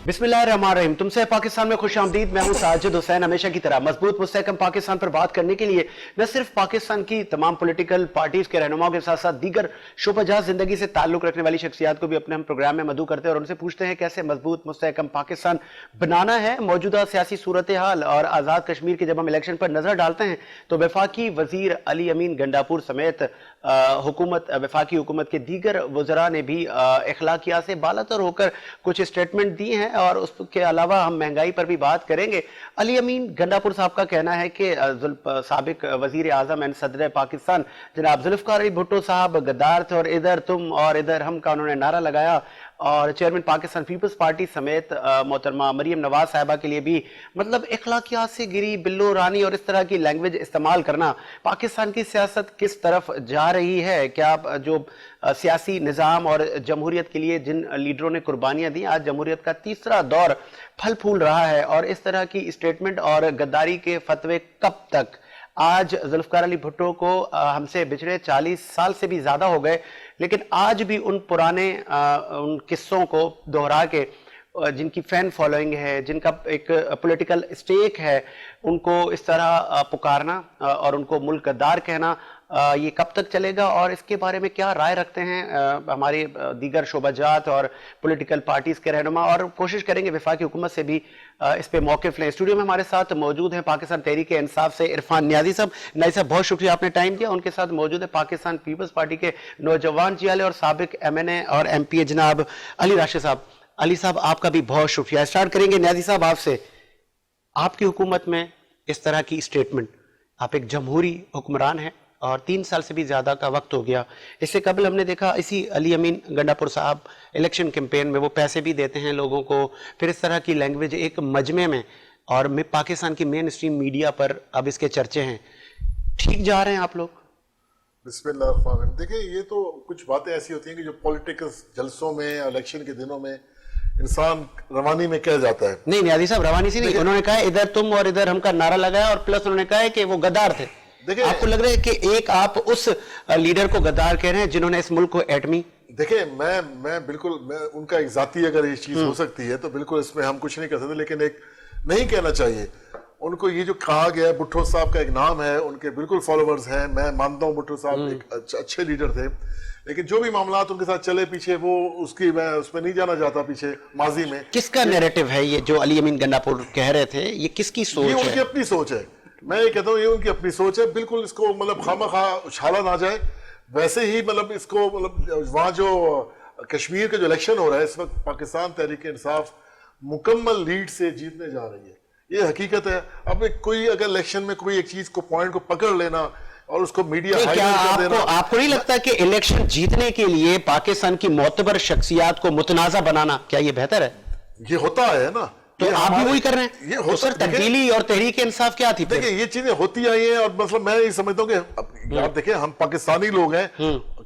बिस्मिल्लाहिर्रहमानिर्रहीम। तुमसे पाकिस्तान में खुश आमदीद। मैं हूं साजिद हुसैन। हमेशा की तरह मजबूत मुस्तहकम पाकिस्तान पर बात करने के लिए न सिर्फ पाकिस्तान की तमाम पॉलिटिकल पार्टीज के रहनुमाओं के साथ साथ दीगर शोबजात जिंदगी से ताल्लुक रखने वाली शख्सियात को भी अपने हम प्रोग्राम में मदऊ करते हैं और उनसे पूछते हैं कैसे मजबूत मुस्तहकम पाकिस्तान बनाना है। मौजूदा सियासी सूरत हाल और आज़ाद कश्मीर के जब हम इलेक्शन पर नजर डालते हैं तो वफाकी वजीर अली अमीन गंडापुर समेत वफाकी हुकूमत के दीगर वज़रा ने भी अखलाकियात से बालातर होकर कुछ स्टेटमेंट दी हैं और उसके अलावा हम महंगाई पर भी बात करेंगे। अली अमीन गंडापुर साहब का कहना है कि साबिक वजीर आजम एंड सदर पाकिस्तान जनाब जुल्फ़िकार अली भुट्टो साहब गद्दार थे और इधर तुम और इधर हम का उन्होंने नारा लगाया और चेयरमैन पाकिस्तान पीपल्स पार्टी समेत मोहतरमा मरियम नवाज साहिबा के लिए भी मतलब अखलाकियात से गिरी बिल्लो रानी और इस तरह की लैंग्वेज इस्तेमाल करना। पाकिस्तान की सियासत किस तरफ जा रही है? क्या जो सियासी निज़ाम और जमहूरियत के लिए जिन लीडरों ने कुर्बानियां दी, आज जमहूरियत का तीसरा दौर फल फूल रहा है और इस तरह की स्टेटमेंट और गद्दारी के फतवे कब तक? आज जुल्फ़िकार अली भुट्टो को हमसे बिछड़े 40 साल से भी ज़्यादा हो गए, लेकिन आज भी उन पुराने उन किस्सों को दोहरा के जिनकी फैन फॉलोइंग है, जिनका एक पॉलिटिकल स्टेक है, उनको इस तरह पुकारना और उनको मुल्क गद्दार कहना, ये कब तक चलेगा और इसके बारे में क्या राय रखते हैं हमारे दीगर शोबाजात और पॉलिटिकल पार्टीज के रहनुमा, और कोशिश करेंगे वफाकी हुकूमत से भी इस पे मौक़िफ़ लें। स्टूडियो में हमारे साथ मौजूद हैं पाकिस्तान तहरीक इंसाफ से इरफान नियाज़ी साहब। नियाज़ी साहब, बहुत शुक्रिया आपने टाइम दिया। उनके साथ मौजूद है पाकिस्तान पीपल्स पार्टी के नौजवान जियाले और साबिक MNA और MP जनाब अली राशिद साहब। अली साहब, आपका भी बहुत शुक्रिया। स्टार्ट करेंगे नियाज़ी साहब आपसे। आपकी हुकूमत में इस तरह की स्टेटमेंट, आप एक जमहूरी हुक्मरान हैं और 3 साल से भी ज़्यादा का वक्त हो गया। इससे कबल हमने देखा इसी अली अमीन गंडापुर साहब इलेक्शन कैंपेन में वो पैसे भी देते हैं लोगों को, फिर इस तरह की लैंग्वेज एक मजमे में और पाकिस्तान की मेन स्ट्रीम मीडिया पर अब इसके चर्चे हैं। ठीक जा रहे हैं आप लोग? बिस्मिल्लाह। देखिए, ये तो कुछ बातें ऐसी होती हैं कि जो पॉलिटिकल जलसों में, इलेक्शन के दिनों में इंसान रवानी में कह जाता है। नहीं नियाज़ी साहब, रवानी से नहीं, उन्होंने कहा इधर तुम और इधर हम का नारा लगाया और प्लस उन्होंने कहा है कि वो गद्दार थे। आपको लग रहा है कि एक आप उस लीडर को गद्दार कह रहे हैं जिन्होंने इस मुल्क को एटमी? देखिए, मैं बिल्कुल उनका एक जाती अगर ये चीज हो सकती है तो बिल्कुल इसमें हम कुछ नहीं कर सकते, लेकिन एक नहीं कहना चाहिए उनको। ये जो कहा गया है, भुट्टो साहब का एक नाम है, उनके बिल्कुल फॉलोवर्स हैं। मैं मानता हूँ भुट्टो साहब एक अच्छे लीडर थे, लेकिन जो भी मामला उनके साथ चले पीछे, वो उसकी मैं उसमें नहीं जाना चाहता पीछे माजी में। किसका नैरेटिव है ये जो अली अमीन गंडापुर कह रहे थे? ये किसकी सोच है? ये उनकी अपनी सोच है। मैं ये कहता हूँ ये उनकी अपनी सोच है। बिल्कुल इसको मतलब खामखा उछाला ना जाए। वैसे ही मतलब इसको मतलब वहाँ जो कश्मीर का जो इलेक्शन हो रहा है इस वक्त, पाकिस्तान तहरीक इंसाफ मुकम्मल लीड से जीतने जा रही है, ये हकीकत है। अब कोई अगर इलेक्शन में कोई एक चीज को पॉइंट को पकड़ लेना और उसको मीडिया हाईलाइट कर देना, आपको नहीं लगता कि इलेक्शन जीतने के लिए पाकिस्तान की मोतबर शख्सियात को मुतनाज़ा बनाना क्या ये बेहतर है? ये होता है ना, तो आप भी वही कर रहे हैं। ये तो सर तब्दीली और तहरीक इंसाफ क्या थी? देखिए, ये चीजें होती आई हैं और मतलब मैं ये समझता हूँ कि आप देखिए, हम पाकिस्तानी लोग हैं,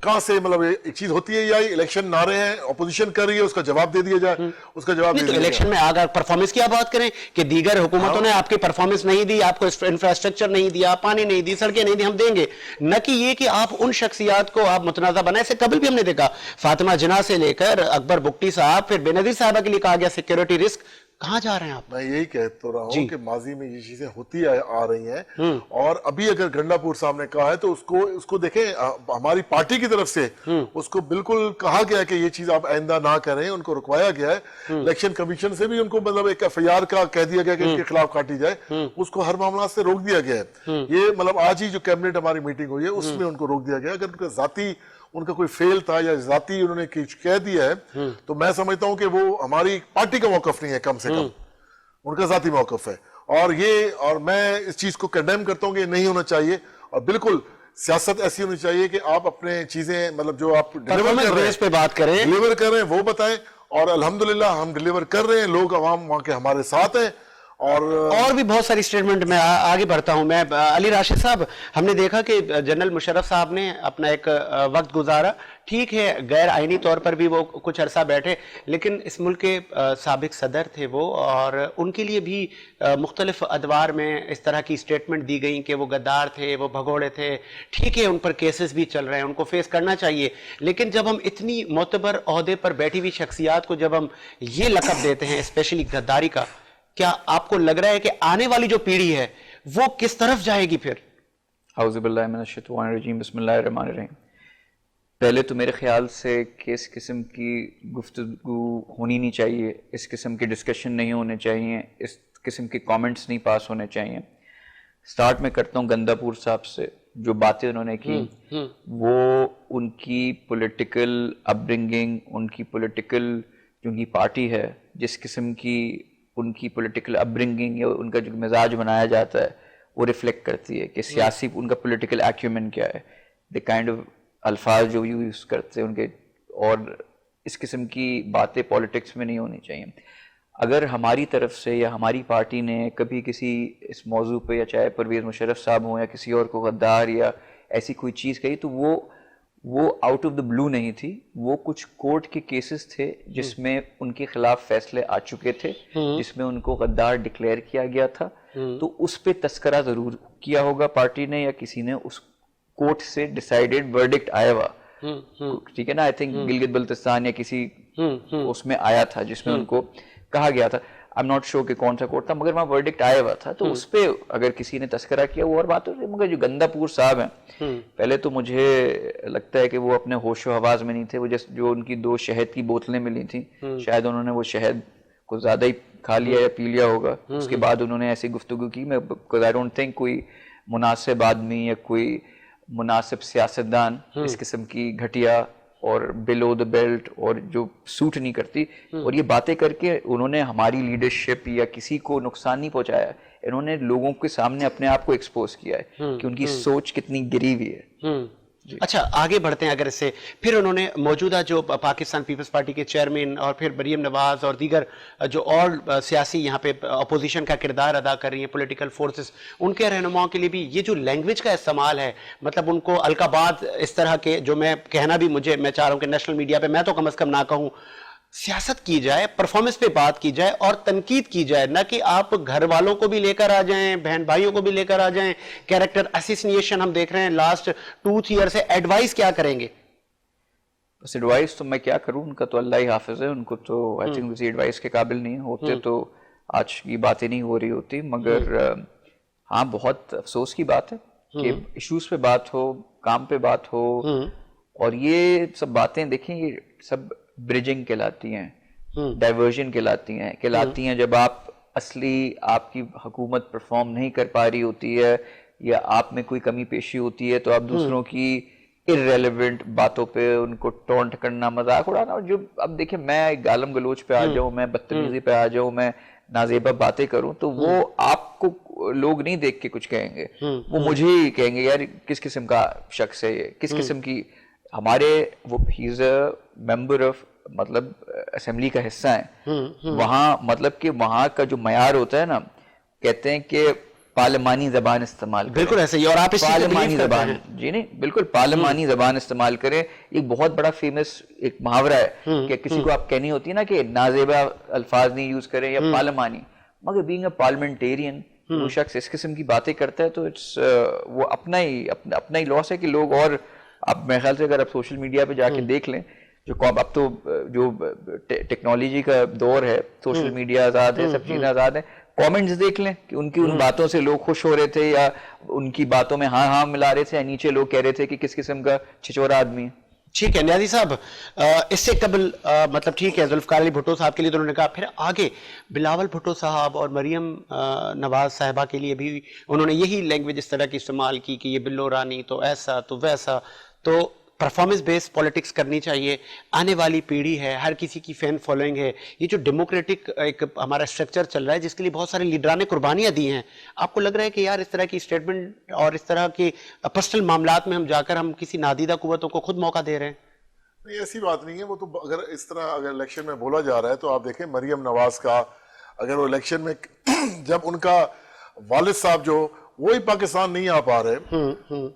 कहाँ से मतलब एक चीज होती है या इलेक्शन नारे हैं, अपोजिशन कर रही है, उसका जवाब दे दिया जाए, उसका जवाब दे दिया जाए। इलेक्शन में अगर परफॉर्मेंस की आप बात करें कि दीगर हुकूमतों ने आपकी परफॉर्मेंस नहीं दी, आपको इंफ्रास्ट्रक्चर नहीं दिया, पानी नहीं दी, सड़कें नहीं दी, हम देंगे, न कि ये कि आप उन शख्सियात को आप मुतनाज़ा बनाए। इससे कबल भी हमने देखा फातिमा जिन्ना से लेकर अकबर बुगटी साहब, फिर बेनज़ीर साहबा के लिए कहा गया सिक्योरिटी रिस्क। कहाँ जा रहे हैं आप? मैं यही कह तो रहा हूँ कि माजी में ये चीजें होती आ रही हैं और अभी अगर गंडापुर साहब ने कहा है तो उसको देखें, हमारी पार्टी की तरफ से उसको बिल्कुल कहा गया कि ये चीज आप आइंदा ना करें, उनको रुकवाया गया है। इलेक्शन कमीशन से भी उनको मतलब एक FIR का कह दिया गया कि इसके खिलाफ काटी जाए, उसको हर मामला से रोक दिया गया है। ये मतलब आज ही जो कैबिनेट हमारी मीटिंग हुई है उसमें उनको रोक दिया गया। अगर उनका जाती उनका कोई फेल था या जाती उन्होंने कह दिया है तो मैं समझता हूं कि वो हमारी पार्टी का मौकफ नहीं है, कम से कम उनका जाती मौकफ है। और मैं इस चीज को कंडेम करता हूं कि नहीं होना चाहिए और बिल्कुल सियासत ऐसी होनी चाहिए कि आप अपने चीजें मतलब जो आप डिलीवर कर रहे हैं वो बताएं, और अल्हम्दुलिल्लाह हम डिलीवर कर रहे हैं, लोग अवाम वहां के हमारे साथ हैं। और भी बहुत सारी स्टेटमेंट में आगे बढ़ता हूं। मैं अली राशिद साहब, हमने देखा कि जनरल मुशर्रफ साहब ने अपना एक वक्त गुजारा ٹھیک ہے غیر آئینی طور پر بھی وہ کچھ عرصہ بیٹھے، لیکن اس ملک کے سابق صدر تھے وہ، اور ان کے لیے بھی مختلف ادوار میں اس طرح کی سٹیٹمنٹ دی گئیں کہ وہ غدار تھے، وہ بھگوڑے تھے. ٹھیک ہے ان پر کیسز بھی چل رہے ہیں، ان کو فیس کرنا چاہیے، لیکن جب ہم اتنی معتبر عہدے پر بیٹھی ہوئی شخصیات کو جب ہم یہ لقب دیتے ہیں اسپیشلی غداری کا، کیا آپ کو لگ رہا ہے کہ آنے والی جو پیڑھی ہے وہ کس طرف جائے گی پھر؟ اعوذ باللہ من الشیطان الرجیم، بسم اللہ الرحمن الرحیم. پہلے تو میرے خیال سے کہ اس قسم کی گفتگو ہونی نہیں چاہیے، اس قسم کے ڈسکشن نہیں ہونے چاہیے، اس قسم کے کامنٹس نہیں پاس ہونے چاہیے. سٹارٹ میں کرتا ہوں گندہ پور صاحب سے. جو باتیں انہوں نے کی وہ ان کی پولیٹیکل اپ برنگنگ، ان کی پولیٹیکل جو ان کی پارٹی ہے، جس قسم کی ان کی پولیٹیکل اپ برنگنگ یا ان کا جو مزاج بنایا جاتا ہے وہ ریفلیکٹ کرتی ہے کہ سیاسی ان کا پولیٹیکل ایکیومن کیا ہے، دی کائنڈ آف الفاظ جو یوز کرتے ہیں ان کے. اور اس قسم کی باتیں پالیٹکس میں نہیں ہونی چاہیے. اگر ہماری طرف سے یا ہماری پارٹی نے کبھی کسی اس موضوع پہ، یا چاہے پرویز مشرف صاحب ہوں یا کسی اور کو غدار یا ایسی کوئی چیز کہی، تو وہ آؤٹ آف دا بلو نہیں تھی. وہ کچھ کورٹ کے کیسز تھے جس میں ان کے خلاف فیصلے آ چکے تھے، جس میں ان کو غدار ڈکلیئر کیا گیا تھا. تو اس پہ تذکرہ ضرور کیا ہوگا پارٹی نے یا کسی نے، اس کورٹ سے ڈیسائیڈڈ ورڈکٹ آیا ہوا، ٹھیک ہے نا. آئی تھنک گلگت بلتستان یا کسی اس میں آیا تھا جس میں ان کو کہا گیا تھا، آئی ایم ناٹ شیور کہ کون سا کورٹ تھا، مگر وہاں ورڈکٹ آیا ہوا تھا. تو اس پہ اگر کسی نے تذکرہ کیا وہ اور بات ہوتی ہے. مگر جو گندہ پور صاحب ہیں، پہلے تو مجھے لگتا ہے کہ وہ اپنے ہوش و حواس میں نہیں تھے. وہ جو ان کی 2 شہد کی بوتلیں ملی تھیں، شاید انہوں نے وہ شہد کو زیادہ ہی کھا لیا یا پی لیا ہوگا. اس کے بعد انہوں نے ایسی گفتگو کی. میں آئی ڈونٹ تھنک کوئی مناسب آدمی یا کوئی مناسب سیاستدان اس قسم کی گھٹیا اور بلو دا بیلٹ اور جو سوٹ نہیں کرتی، اور یہ باتیں کر کے انہوں نے ہماری لیڈرشپ یا کسی کو نقصان نہیں پہنچایا. انہوں نے لوگوں کے سامنے اپنے آپ کو ایکسپوز کیا ہے کہ ان کی سوچ کتنی گری ہوئی ہے. اچھا آگے بڑھتے ہیں اگر اس سے. پھر انہوں نے موجودہ جو پاکستان پیپلز پارٹی کے چیئرمین اور پھر مریم نواز اور دیگر جو اور سیاسی یہاں پہ اپوزیشن کا کردار ادا کر رہی ہیں پولیٹیکل فورسز، ان کے رہنماؤں کے لیے بھی یہ جو لینگویج کا استعمال ہے، مطلب ان کو القابات اس طرح کے جو میں کہنا بھی میں چاہ رہا ہوں کہ نیشنل میڈیا پہ میں تو کم از کم نہ کہوں، سیاست کی جائے، پرفارمنس پہ بات کی جائے اور تنقید کی جائے، نہ کہ آپ گھر والوں کو بھی لے کر آ جائیں، بہن بھائیوں کو بھی لے کر آ جائیں. کیریکٹر اسیسینیشن ہم دیکھ رہے ہیں لاسٹ 2-3 ایئر سے. ایڈوائز کیا کریں گے؟ بس ایڈوائز تو میں کیا کروں، ان کا تو اللہ ہی حافظ ہے. ان کو تو آئی تھنک کسی ایڈوائز کے قابل نہیں ہوتے تو آج کی باتیں نہیں ہو رہی ہوتی. مگر ہاں بہت افسوس کی بات ہے کہ ایشوز پہ بات ہو، کام پہ بات ہو، اور یہ سب باتیں دیکھیں یہ سب برجنگ کہلاتی ہیں، ڈائیورژن کہلاتی ہیں جب آپ اصلی آپ کی حکومت پرفارم نہیں کر پا رہی ہوتی ہے یا آپ میں کوئی کمی پیشی ہوتی ہے تو آپ دوسروں کی irrelevant باتوں پہ ان کو ٹونٹ کرنا، مذاق اڑانا. اور جو اب دیکھیں میں گالم گلوچ پہ آ جاؤں، میں بدتمیزی پہ آ جاؤں، میں نازیبا باتیں کروں تو وہ آپ کو لوگ نہیں دیکھ کے کچھ کہیں گے، وہ مجھے ہی کہیں گے یار کس قسم کا شخص ہے یہ، کس قسم کی. ہمارے وہ ہی از اے ممبر آف مطلب اسمبلی کا حصہ ہیں وہاں، مطلب کہ وہاں کا جو معیار ہوتا ہے نا، کہتے ہیں کہ پارلیمانی زبان استعمال کریں. بالکل ایسے ہی. اور آپ پارلیمانی زبان، جی نہیں بالکل پارلیمانی زبان استعمال کریں. ایک بہت بڑا فیمس ایک محاورہ ہے کہ کسی کو آپ کہنی ہوتی ہے نا کہ نازیبا الفاظ نہیں یوز کریں یا پارلیمانی، مگر بینگ اے پارلیمنٹیرین وہ شخص اس قسم کی باتیں کرتا ہے تو وہ اپنا ہی لاس ہے کہ لوگ. اور اب میرے خیال سے اگر آپ سوشل میڈیا پہ جا کے دیکھ لیں، جو اب تو جو ٹیکنالوجی کا دور ہے، سوشل میڈیا آزاد ہے، سب چیزیں آزاد ہیں، کامنٹس دیکھ لیں کہ ان کی ان باتوں سے لوگ خوش ہو رہے تھے یا ان کی باتوں میں ہاں ہاں ملا رہے تھے، یا نیچے لوگ کہہ رہے تھے کہ کس قسم کا چھچورا آدمی ہے. ٹھیک ہے نیازی صاحب، اس سے قبل مطلب ٹھیک ہے ذوالفقار علی بھٹو صاحب کے لیے تو انہوں نے کہا، پھر آگے بلاول بھٹو صاحب اور مریم نواز صاحبہ کے لیے بھی انہوں نے یہی لینگویج اس طرح کی استعمال کی کہ یہ بلو رانی تو ایسا تو ویسا. تو پرفارمنس بیس پولیٹکس کرنی چاہیے. آنے والی پیڑھی ہے، ہر کسی کی فین فالوئنگ ہے. یہ جو ڈیموکریٹک ایک ہمارا اسٹرکچر چل رہا ہے جس کے لیے بہت سارے لیڈران نے قربانیاں دی ہیں، آپ کو لگ رہا ہے کہ یار اس طرح کی اسٹیٹمنٹ اور اس طرح کے پرسنل معاملات میں ہم جا کر ہم کسی نادیدہ قوتوں کو خود موقع دے رہے ہیں؟ نہیں ایسی بات نہیں ہے. وہ تو اگر اس طرح اگر الیکشن میں بولا جا رہا ہے تو آپ دیکھیں مریم نواز کا، اگر وہ الیکشن میں جب ان کا والد صاحب جو वही पाकिस्तान नहीं आ पा रहे।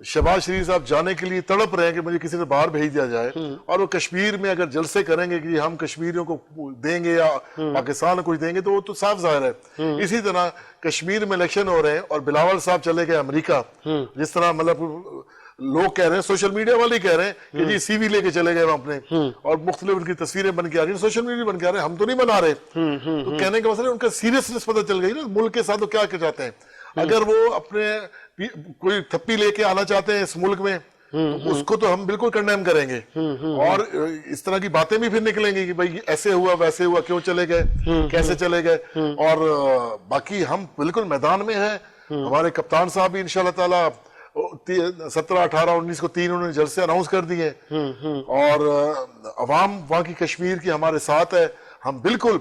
शहबाज शरीफ साहब जाने के लिए तड़प रहे हैं कि मुझे किसी ने बाहर भेज दिया जाए, और वो कश्मीर में अगर जलसे करेंगे कि हम कश्मीरियों को देंगे या पाकिस्तान को कुछ देंगे, तो वो तो साफ जाहिर है। इसी तरह कश्मीर में इलेक्शन हो रहे हैं और बिलावल साहब चले गए अमेरिका, जिस तरह मतलब लोग कह रहे हैं, सोशल मीडिया वाले कह रहे हैं कि जी सीवी लेके चले गए अपने, और मुख्तलिफ उनकी तस्वीरें बन के आ रही, सोशल मीडिया बन के आ रहे हैं, हम तो नहीं बना रहे। तो कहने का मतलब उनका सीरियसनेस पता चल गई ना मुल्क के साथ वो क्या चाहते हैं। अगर वो अपने कोई थप्पी लेके आना चाहते हैं इस मुल्क में, तो उसको तो हम बिल्कुल कंडेम करेंगे, और इस तरह की बातें भी फिर निकलेंगी कि भाई ऐसे हुआ वैसे हुआ, क्यों चले गए, कैसे चले गए। और बाकी हम बिल्कुल मैदान में हैं। हमारे कप्तान साहब भी इंशाल्लाह ताला 17, 18, 19 को 3 उन्होंने जलसे अनाउंस कर दिए, और अवाम वहां की कश्मीर की हमारे साथ है। हम बिल्कुल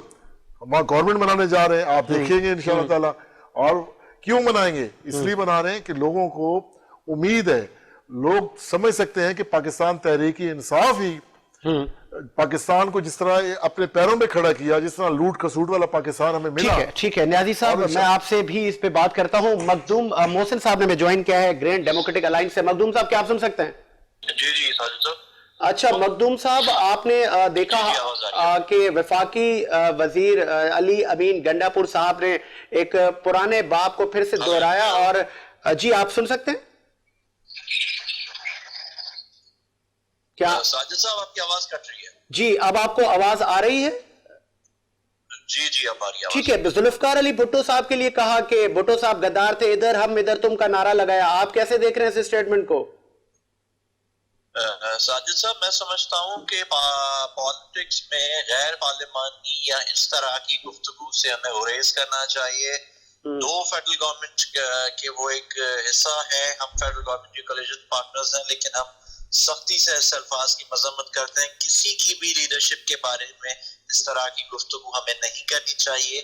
वहां गवर्नमेंट बनाने जा रहे हैं, आप देखेंगे इंशाल्लाह ताला। और क्यों मनाएंगे? इसलिए मना रहे हैं कि लोगों को उम्मीद है, लोग समझ सकते हैं कि पाकिस्तान तहरीक इंसाफ ही पाकिस्तान को जिस तरह अपने पैरों पे खड़ा किया, जिस तरह लूट खसूट वाला पाकिस्तान हमें मिला। ठीक है न्याजी साहब, मैं आपसे भी इस पे बात करता हूं। मखदूम मोहसिन साहब ने हमें ज्वाइन किया है ग्रैंड डेमोक्रेटिक अलायंस से। मखदूम साहब, क्या आप सुन सकते हैं? जी जी साजिद साहब। अच्छा मखदूम साहब, आपने देखा कि वफाकी वजीर अली अमीन गंडापुर साहब ने एक पुराने बाप को फिर से दोहराया, और जी आप सुन सकते हैं क्या? साजिद साहब, आपकी आवाज कट रही है। जी, अब आपको आवाज आ रही है? जी जी, अब आ रही है। ठीक है। जुल्फकार अली भुट्टो साहब के लिए कहा कि भुट्टो साहब गद्दार थे, इधर हम इधर तुम का नारा लगाया। आप कैसे देख रहे हैं इस स्टेटमेंट को? साजिद साहब, मैं समझता हूं कि पॉलिटिक्स में गैर पार्लिमानी या इस तरह की गुफ्तगू से हमें गुरेज करना चाहिए। दो फेडरल गवर्नमेंट के वो एक हिस्सा है, हम फेडरल गवर्नमेंट के कोलिशन पार्टनर्स हैं, लेकिन हम सख्ती से इस अल्फाज की मजम्मत करते हैं। किसी की भी लीडरशिप के बारे में इस तरह की गुफ्तगू हमें नहीं करनी चाहिए।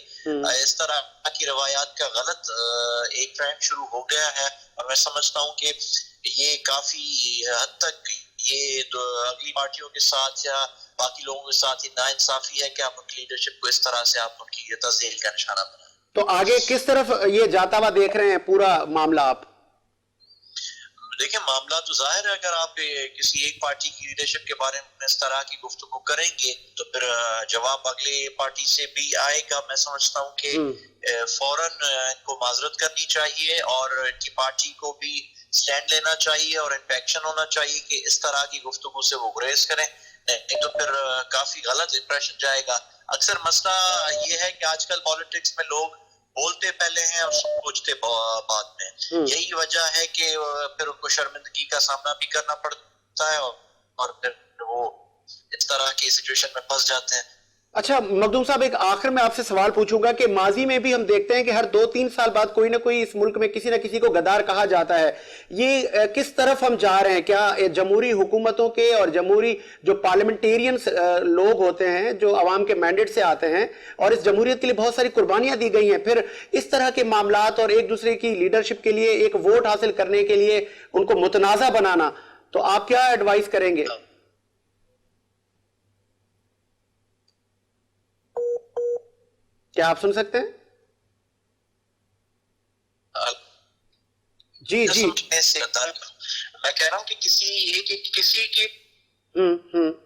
इस तरह की रवायात का गलत एक ट्रेंड शुरू हो गया है, और मैं समझता हूं कि ये काफी हद तक ये अगली पार्टियों के साथ या बाकी लोगों के साथ ही नाइंसाफी है कि आप उनकी लीडरशिप को इस तरह से आप उनकी तज़लील का निशाना बनाएं। तो आगे किस तरफ ये जाता हुआ देख रहे हैं पूरा मामला आप? देखिए, मामला तो जाहिर है, अगर आप किसी एक पार्टी की लीडरशिप के बारे में इस तरह की गुफ्तगू करेंगे तो फिर जवाब अगले पार्टी से भी आएगा। मैं समझता हूँ कि फौरन इनको माजरत करनी चाहिए और इनकी पार्टी को भी स्टैंड लेना चाहिए और इन पे एक्शन होना चाहिए कि इस तरह की गुफ्तगू से वो गुरेज करें, नहीं तो फिर काफी गलत इंप्रेशन जाएगा। अक्सर मसला ये है कि आजकल पॉलिटिक्स में लोग बोलते पहले हैं और सोचते बाद में। यही वजह है कि फिर उनको शर्मिंदगी का सामना भी करना पड़ता है और फिर वो इस तरह की सिचुएशन में फंस जाते हैं। अच्छा मखदूम साहब, एक आखिर में आपसे सवाल पूछूंगा कि माजी में भी हम देखते हैं कि हर 2-3 साल बाद कोई ना कोई इस मुल्क में किसी ना किसी को गद्दार कहा जाता है। ये किस तरफ हम जा रहे हैं? क्या जमहूरी हुकूमतों के और जमहूरी जो पार्लियामेंटेरियन लोग होते हैं जो अवाम के मैंडेट से आते हैं और इस जमहूरियत के लिए बहुत सारी कुर्बानियां दी गई हैं, फिर इस तरह के मामलात और एक दूसरे की लीडरशिप के लिए एक वोट हासिल करने के लिए उनको मुतनाज़ा बनाना, तो आप क्या एडवाइस करेंगे? क्या आप सुन सकते हैं? जी जी, मैं कह रहा हूं कि किसी की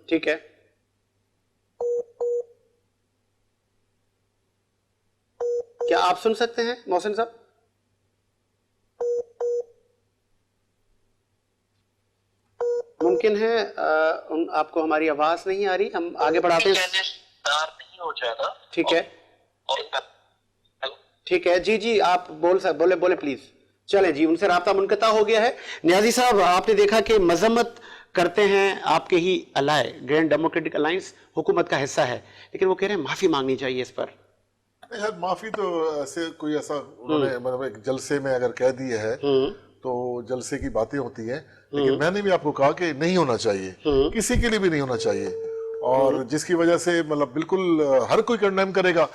ठीक है। क्या आप सुन सकते हैं मोहसिन साहब? मुमकिन है आपको हमारी आवाज नहीं आ रही, हम आगे बढ़ाते हैं। नहीं हो जाएगा। ठीक है, ठीक है। जी जी, आप बोले प्लीज। चले जी, उनसे राब्ता मुनक़ता हो गया है। न्याजी साहब, आपने देखा कि मजम्मत करते हैं आपके ही अलाय ग्रैंड डेमोक्रेटिक अलायंस हुकूमत का हिस्सा है, लेकिन वो कह रहे हैं माफी मांगनी चाहिए इस पर। यार माफी तो ऐसे कोई ऐसा उन्होंने मतलब एक जलसे में अगर कह दिए है तो जलसे की बातें होती हैं, लेकिन मैंने भी आपको कहा कि नहीं होना चाहिए, किसी के लिए भी नहीं होना चाहिए, और जिसकी वजह से मतलब बिल्कुल हर कोई कंडेम करेगा।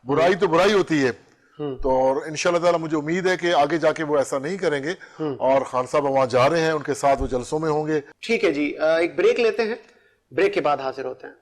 बुराई तो बुराई होती है, तो और इंशाल्लाह ताला मुझे उम्मीद है कि आगे जाके वो ऐसा नहीं करेंगे, और खान साहब वहां जा रहे हैं, उनके साथ वो जलसों में होंगे। ठीक है जी, एक ब्रेक लेते हैं, ब्रेक के बाद हाजिर होते हैं।